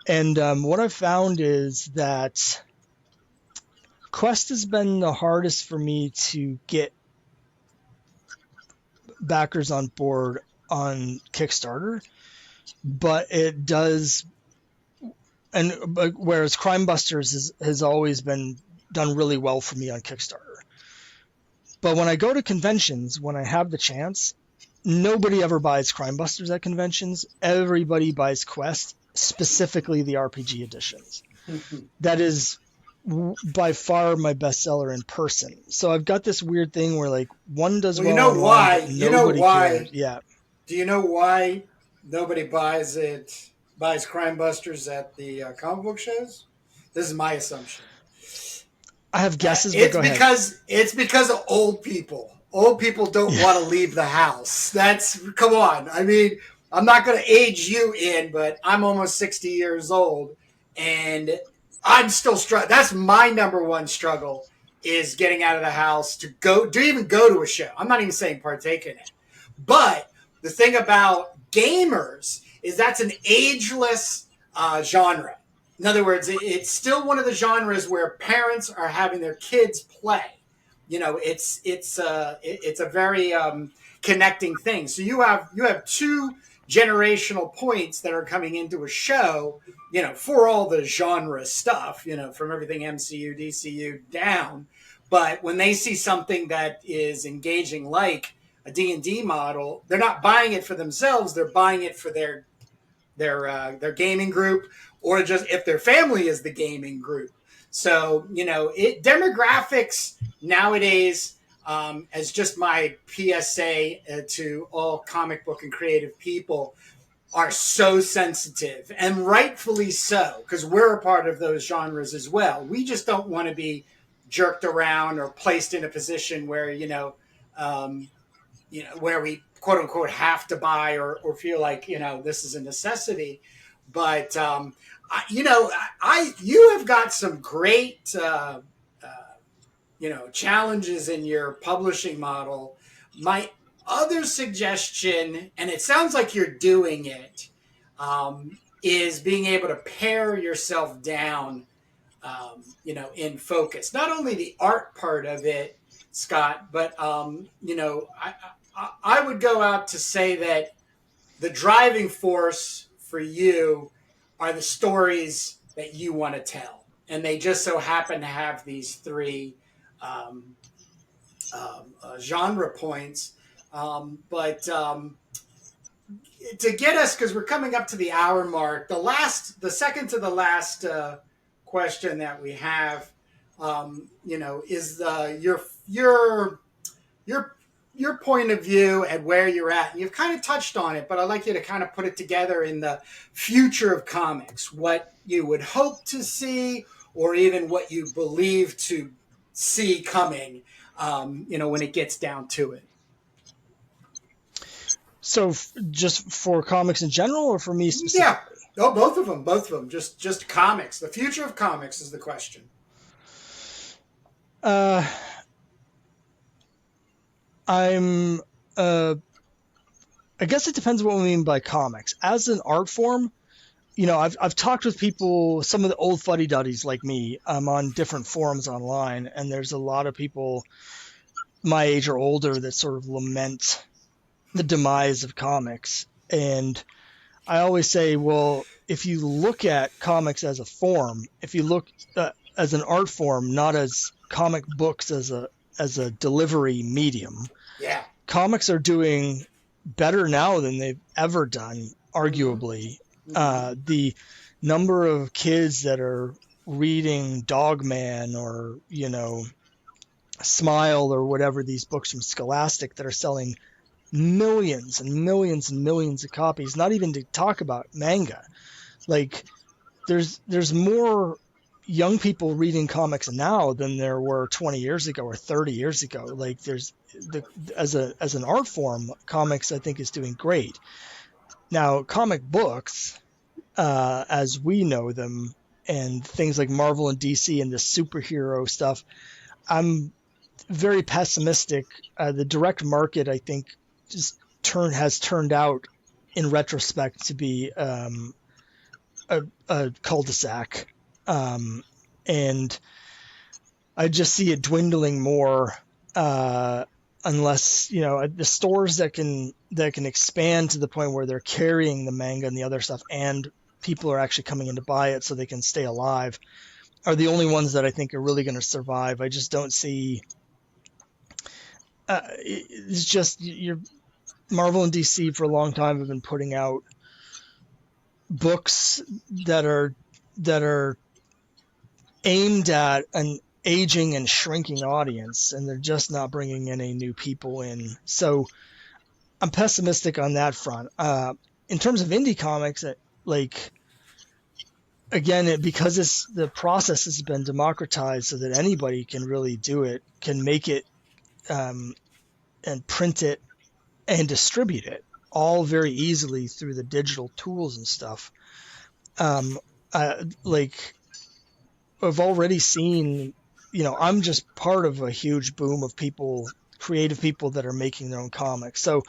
And what I've found is that Quest has been the hardest for me to get backers on board on Kickstarter, but it does. And whereas Crimebusters has always been done really well for me on Kickstarter. But when I go to conventions, when I have the chance, nobody ever buys Crimebusters at conventions. Everybody buys Quest, specifically the RPG editions. That is by far my bestseller in person. So I've got this weird thing where like one does well. You know why? You know why? Cares. Yeah. Do you know why nobody buys Crimebusters at the comic book shows? This is my assumption. I have guesses. It's because of old people. Old people don't want to leave the house. Come on. I mean, I'm not going to age you in, but I'm almost 60 years old, and I'm still struggling. That's my number one struggle, is getting out of the house to even go to a show. I'm not even saying partake in it. But the thing about gamers is that's an ageless genre. In other words, it's still one of the genres where parents are having their kids play. You know, it's a very connecting thing. So you have two generational points that are coming into a show, you know, for all the genre stuff, you know, from everything MCU, DCU down. But when they see something that is engaging, like a D&D model, they're not buying it for themselves. They're buying it for their gaming group, or just if their family is the gaming group. So, you know, demographics nowadays, as just my PSA to all comic book and creative people, are so sensitive, and rightfully so, because we're a part of those genres as well. We just don't want to be jerked around or placed in a position where, where we quote unquote have to buy or feel like, you know, this is a necessity. But, you have got some great, challenges in your publishing model. My other suggestion, and it sounds like you're doing it, is being able to pare yourself down, in focus. Not only the art part of it, Scott, but, I would go out to say that the driving force for you are the stories that you want to tell. And they just so happen to have these three genre points. But to get us, because we're coming up to the hour mark, the second to the last question that we have, is your point of view and where you're at. And you've kind of touched on it, but I'd like you to kind of put it together in the future of comics, what you would hope to see, or even what you believe to see coming, when it gets down to it. So just for comics in general, or for me specifically? Yeah, both of them. Just comics. The future of comics is the question. I guess it depends what we mean by comics. As an art form, I've talked with people, some of the old fuddy-duddies like me, on different forums online, and there's a lot of people my age or older that sort of lament the demise of comics. And I always say, well, if you look at comics as a form, if you look as an art form, not as comic books as a delivery medium, yeah, comics are doing better now than they've ever done, arguably. Mm-hmm. The number of kids that are reading Dogman or, Smile or whatever, these books from Scholastic that are selling millions and millions and millions of copies, not even to talk about manga. Like there's more, young people reading comics now than there were 20 years ago or 30 years ago. Like there's as an art form, comics I think is doing great. Now, comic books, as we know them, and things like Marvel and DC and the superhero stuff, I'm very pessimistic. The direct market, I think, just has turned out in retrospect to be a cul-de-sac, and I just see it dwindling more, unless the stores that can expand to the point where they're carrying the manga and the other stuff, and people are actually coming in to buy it so they can stay alive, are the only ones that I think are really going to survive. I just don't see. It's just your Marvel and DC for a long time have been putting out books that are aimed at an aging and shrinking audience, and they're just not bringing any new people in. So I'm pessimistic on that front. In terms of indie comics, like again, because the process has been democratized so that anybody can really do it, can make it, and print it and distribute it all very easily through the digital tools and stuff. Like I've already seen, I'm just part of a huge boom of creative people that are making their own comics. So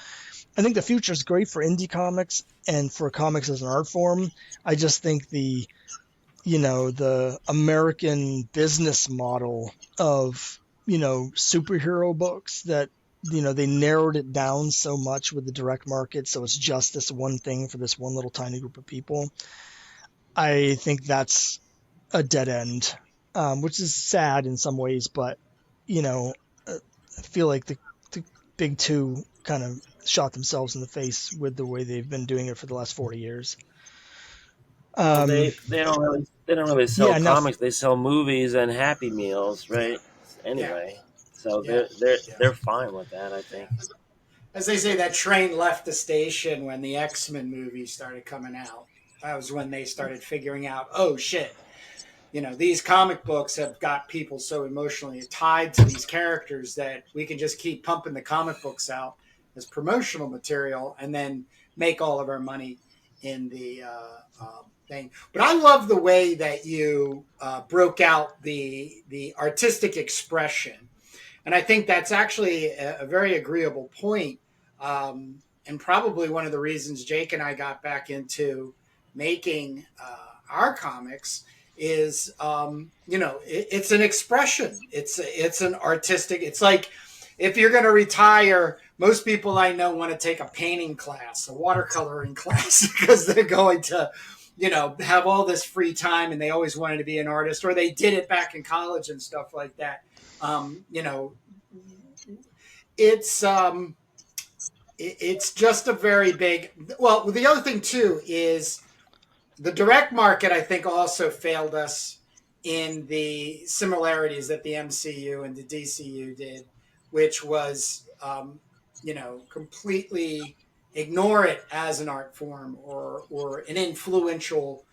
I think the future is great for indie comics and for comics as an art form. I just think the American business model of, superhero books that, they narrowed it down so much with the direct market. So it's just this one thing for this one little tiny group of people. I think that's a dead end, which is sad in some ways, but, I feel like the big two kind of shot themselves in the face with the way they've been doing it for the last 40 years. Well, they don't really sell Yeah, now, comics. They sell movies and Happy Meals, right? Yeah, Anyway, so yeah, yeah. they're fine with that, I think. As they say, that train left the station when the X-Men movies started coming out. That was when they started figuring out, oh shit, these comic books have got people so emotionally tied to these characters that we can just keep pumping the comic books out as promotional material and then make all of our money in the thing. But I love the way that you broke out the artistic expression, and I think that's actually a very agreeable point, and probably one of the reasons Jake and I got back into making our comics is it's an expression. It's an artistic. It's like if you're going to retire, most people I know want to take a painting class, a watercoloring class, because they're going to have all this free time and they always wanted to be an artist, or they did it back in college and stuff like that. It's it's just a very big. Well, the other thing too is the direct market, I think, also failed us in the similarities that the MCU and the DCU did, which was, completely ignore it as an art form or an influential,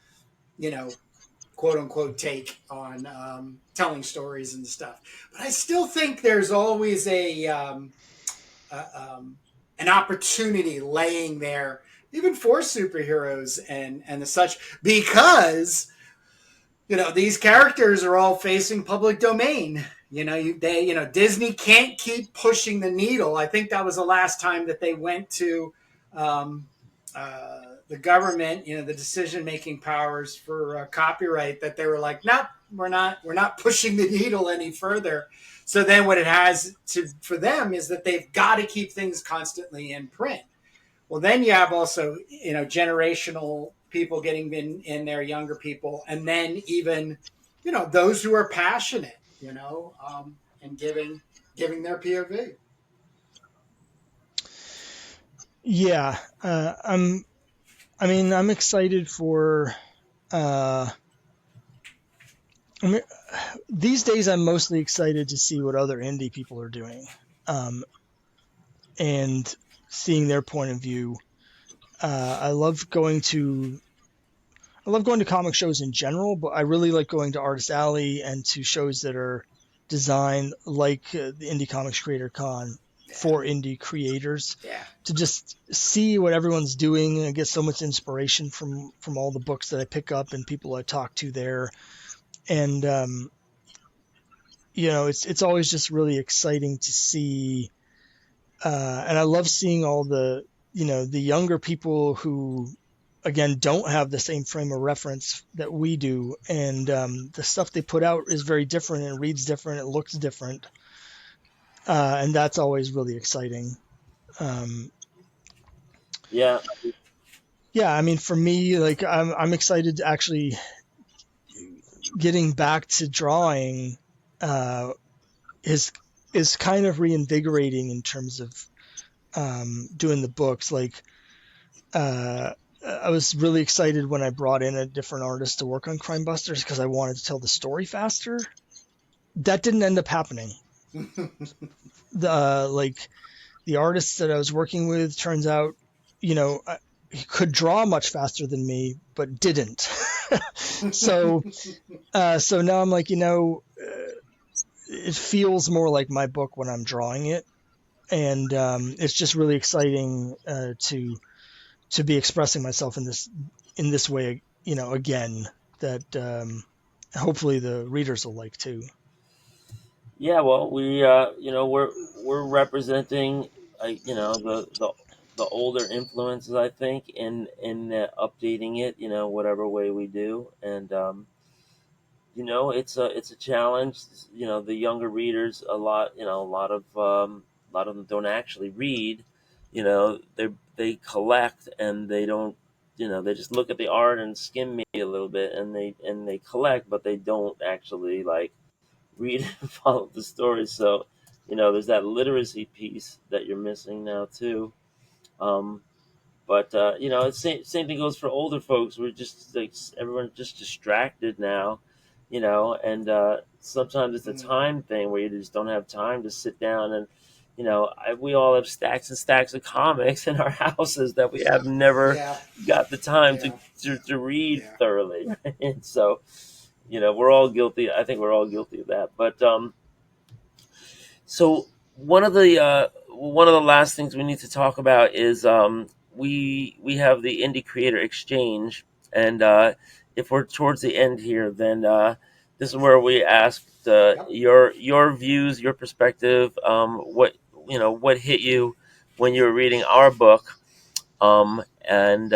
quote unquote, take on telling stories and stuff. But I still think there's always an opportunity laying there even for superheroes and the such, because these characters are all facing public domain. Disney can't keep pushing the needle. I think that was the last time that they went to the government, the decision making powers for copyright, that they were like, nope, we're not pushing the needle any further. So then what it has for them is that they've got to keep things constantly in print. Well, then you have also, generational people getting in there, younger people, and then even, those who are passionate, and giving their POV. yeah, I'm excited for. These days, I'm mostly excited to see what other indie people are doing, and seeing their point of view. I love going to. I love going to comic shows in general, but I really like going to Artist Alley and to shows that are designed like the Indie Comics Creator Con Yeah. for indie creators, Yeah. to just see what everyone's doing and get so much inspiration from all the books that I pick up and people I talk to there. And it's always just really exciting to see, and I love seeing all the younger people who, again, don't have the same frame of reference that we do, and the stuff they put out is very different and reads different, it looks different, and that's always really exciting. um, Yeah, yeah, I mean, for me, like, I'm excited to actually getting back to drawing, uh, is is kind of reinvigorating in terms of doing the books. Like, uh, I was really excited when I brought in a different artist to work on Crimebusters because I wanted to tell the story faster. That didn't end up happening. Like, the artist that I was working with, turns out, he could draw much faster than me, but didn't. so so now I'm like, it feels more like my book when I'm drawing it, and it's just really exciting to be expressing myself in this way, again, that hopefully the readers will like too. yeah. Well, we're representing, the older influences, I think, in updating it, whatever way we do, and it's a challenge. The younger readers, a lot of them don't actually read. They collect, and they don't. They just look at the art and skim me a little bit, and they collect, but they don't actually like read and follow the story. So, there's that literacy piece that you're missing now too. Um, but it's same thing goes for older folks. We're just like everyone's just distracted now, and sometimes it's a Mm. time thing where you just don't have time to sit down and, we all have stacks and stacks of comics in our houses that we have never Yeah. got the time to Yeah. to read Yeah. thoroughly. And so, we're all guilty. I think we're all guilty of that. But so one of the last things we need to talk about is, we have the Indie Creator Exchange, and if we're towards the end here, then this is where we asked Yep. your views, your perspective, what hit you when you were reading our book, and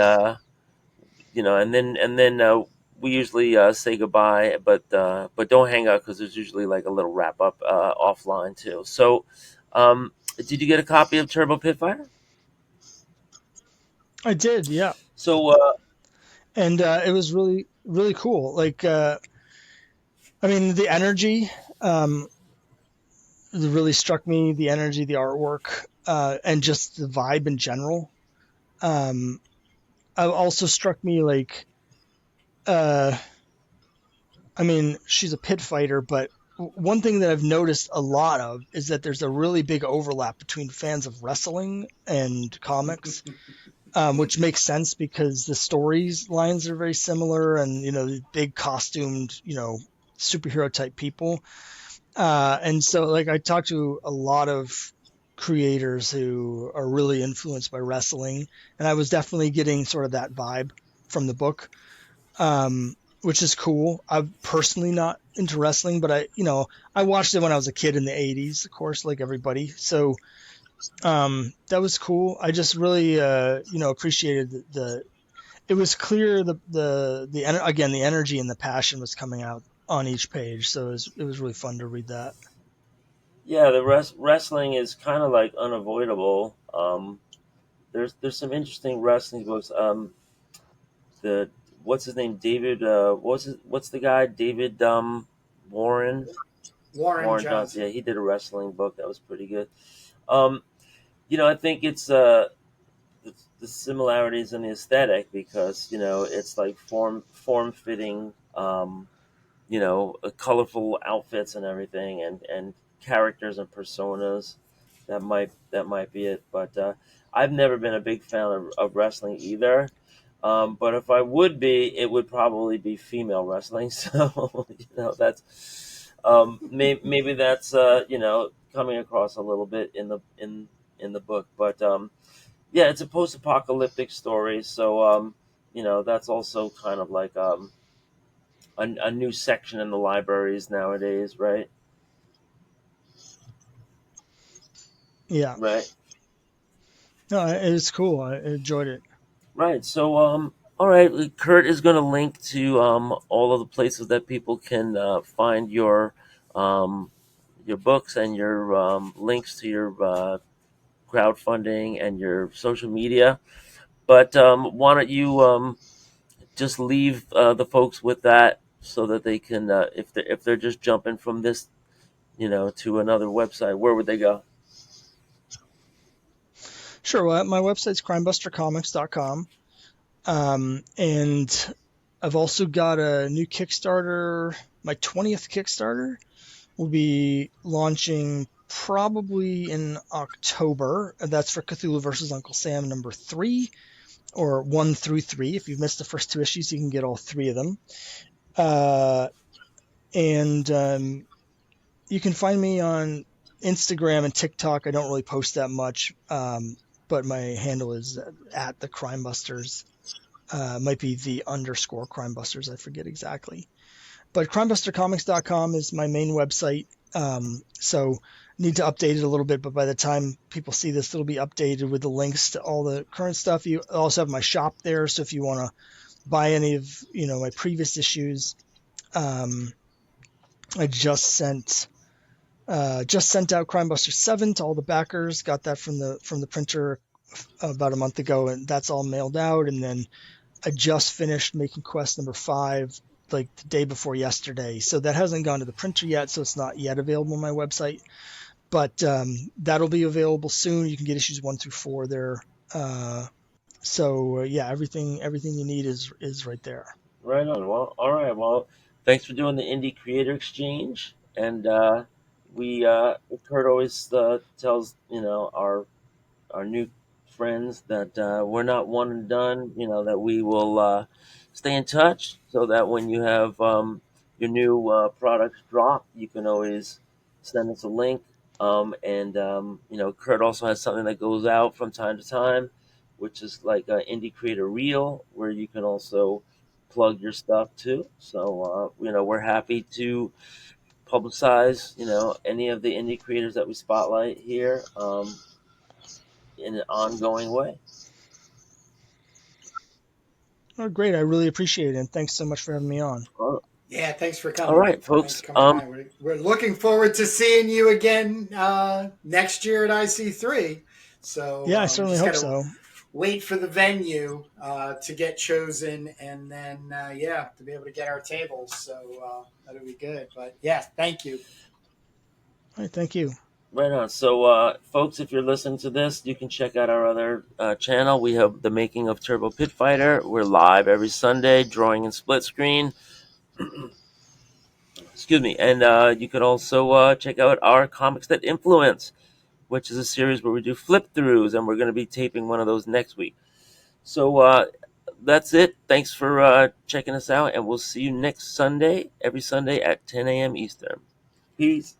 then we usually say goodbye, but don't hang up because there's usually like a little wrap up offline too. So, did you get a copy of Turbo Pitfire? I did, yeah. So, And it was really really cool. Like, I mean, the energy, um, really struck me. The energy, the artwork, and just the vibe in general. Um, also struck me, like, uh, I mean, she's a pit fighter, but one thing that I've noticed a lot of is that there's a really big overlap between fans of wrestling and comics, which makes sense because the stories lines are very similar, and the big costumed, superhero type people. And so, like, I talked to a lot of creators who are really influenced by wrestling, and I was definitely getting sort of that vibe from the book, which is cool. I'm personally not into wrestling, but I watched it when I was a kid in the '80s, of course, like everybody. So that was cool. I just really, appreciated the. It was clear again, the energy and the passion was coming out on each page, so it was really fun to read that. yeah, the wrestling is kind of like unavoidable. There's some interesting wrestling books. The What's his name? David. What's the guy? David Warren. Warren Warren Johnson. Johnson. Yeah, he did a wrestling book that was pretty good. Um, I think it's the similarities in the aesthetic, because it's like form fitting, colorful outfits and everything, and characters and personas. That might be it. But I've never been a big fan of wrestling either. But if I would be, it would probably be female wrestling. So that's maybe that's coming across a little bit in the book. But yeah, it's a post-apocalyptic story. So that's also kind of like a new section in the libraries nowadays, right? Yeah. Right. No, it's cool. I enjoyed it. Right. So, all right, Kurt is going to link to all of the places that people can find your books and your links to your crowdfunding and your social media. But why don't you just leave the folks with that so that they can, if they're just jumping from this, to another website, where would they go? Sure. Well, my website's crimebustercomics.com. And I've also got a new Kickstarter. My 20th Kickstarter will be launching probably in October. That's for Cthulhu versus Uncle Sam #3, or 1 through 3. If you've missed the first 2 issues, you can get all 3 of them. And you can find me on Instagram and TikTok. I don't really post that much, but my handle is at the Crimebusters. Might be the _ Crimebusters. I forget exactly. But crimebustercomics.com is my main website. So need to update it a little bit, but by the time people see this, it'll be updated with the links to all the current stuff. You also have my shop there, so if you want to buy any of my previous issues, I just sent out Crimebuster 7 to all the backers. Got that from the printer about a month ago, and that's all mailed out. And then I just finished making quest #5 like the day before yesterday. So that hasn't gone to the printer yet, so it's not yet available on my website. But that'll be available soon. You can get issues 1 through 4 there. Yeah, everything you need is right there. Right on. Well, all right. Well, thanks for doing the Indie Creator Exchange, and we Kurt always tells our new friends that we're not one and done. That we will stay in touch, so that when you have your new products drop, you can always send us a link. And Kurt also has something that goes out from time to time, which is like Indie Creator Reel, where you can also plug your stuff too. So we're happy to publicize any of the indie creators that we spotlight here in an ongoing way. Oh, great. I really appreciate it. And thanks so much for having me on. All Yeah, thanks for all coming. right, Thanks folks. for coming by. We're looking forward to seeing you again next year at IC3. Yeah, I So we certainly just got hope to so. wait for the venue to get chosen, and then to be able to get our tables. So that'll be good. But yeah, thank you. All right, thank you. Right on. So, folks, if you're listening to this, you can check out our other channel. We have the making of Turbo Pit Fighter. We're live every Sunday, drawing in split screen. Excuse me. And you can also check out our Comics That Influence, which is a series where we do flip throughs, and we're going to be taping one of those next week. So that's it. Thanks for checking us out, and we'll see you next Sunday, every Sunday at 10 a.m. Eastern. Peace.